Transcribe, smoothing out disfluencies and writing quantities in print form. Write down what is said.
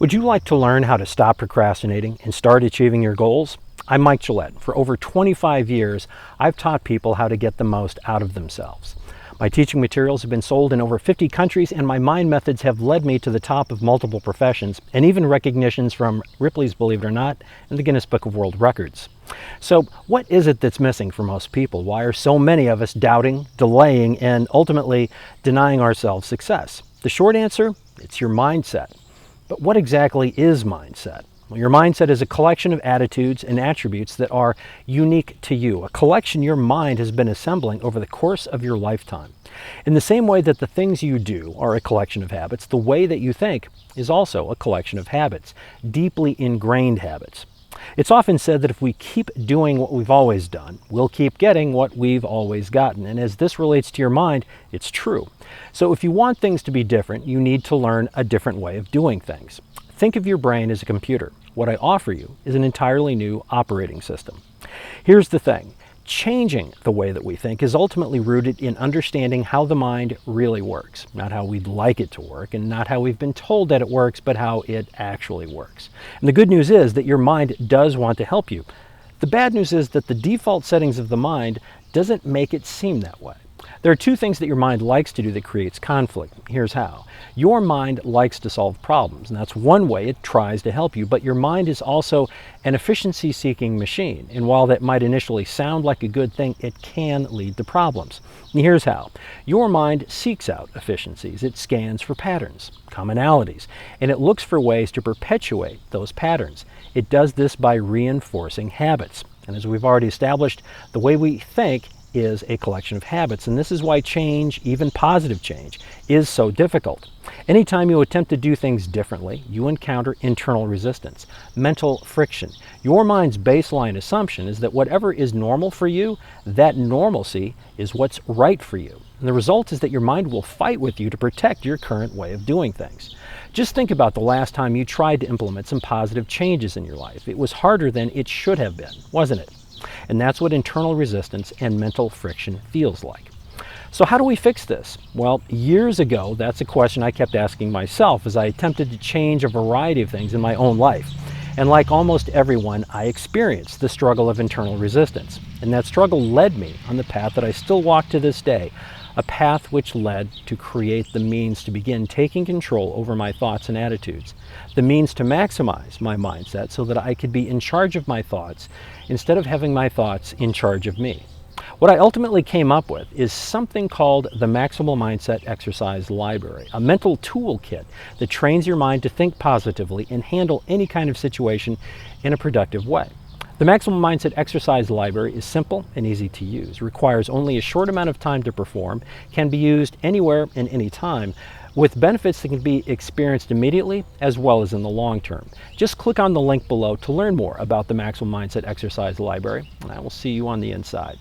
Would you like to learn how to stop procrastinating and start achieving your goals? I'm Mike Gillette. For over 25 years, I've taught people how to get the most out of themselves. My teaching materials have been sold in over 50 countries, and my mind methods have led me to the top of multiple professions and even recognitions from Ripley's, believe it or not, and the Guinness Book of World Records. So what is it that's missing for most people? Why are so many of us doubting, delaying, and ultimately denying ourselves success? The short answer, it's your mindset. But what exactly is mindset? Well, your mindset is a collection of attitudes and attributes that are unique to you, a collection your mind has been assembling over the course of your lifetime. In the same way that the things you do are a collection of habits, the way that you think is also a collection of habits, deeply ingrained habits. It's often said that if we keep doing what we've always done, we'll keep getting what we've always gotten. And as this relates to your mind, it's true. So if you want things to be different, you need to learn a different way of doing things. Think of your brain as a computer. What I offer you is an entirely new operating system. Here's the thing. Changing the way that we think is ultimately rooted in understanding how the mind really works. Not how we'd like it to work, and not how we've been told that it works, but how it actually works. And the good news is that your mind does want to help you. The bad news is that the default settings of the mind doesn't make it seem that way. There are two things that your mind likes to do that creates conflict. Here's how. Your mind likes to solve problems, and that's one way it tries to help you, but your mind is also an efficiency-seeking machine, and while that might initially sound like a good thing, it can lead to problems. And here's how. Your mind seeks out efficiencies. It scans for patterns, commonalities, and it looks for ways to perpetuate those patterns. It does this by reinforcing habits. And as we've already established, the way we think is a collection of habits, and this is why change, even positive change, is so difficult. Anytime you attempt to do things differently, you encounter internal resistance, mental friction. Your mind's baseline assumption is that whatever is normal for you, that normalcy is what's right for you. And the result is that your mind will fight with you to protect your current way of doing things. Just think about the last time you tried to implement some positive changes in your life. It was harder than it should have been, wasn't it? And that's what internal resistance and mental friction feels like. So how do we fix this? Well, years ago, that's a question I kept asking myself as I attempted to change a variety of things in my own life. And like almost everyone, I experienced the struggle of internal resistance. And that struggle led me on the path that I still walk to this day, a path which led to create the means to begin taking control over my thoughts and attitudes, the means to maximize my mindset so that I could be in charge of my thoughts instead of having my thoughts in charge of me. What I ultimately came up with is something called the Maximal Mindset Exercise Library, a mental toolkit that trains your mind to think positively and handle any kind of situation in a productive way. The Maximal Mindset Exercise Library is simple and easy to use, requires only a short amount of time to perform, can be used anywhere and any time, with benefits that can be experienced immediately as well as in the long term. Just click on the link below to learn more about the Maximal Mindset Exercise Library, and I will see you on the inside.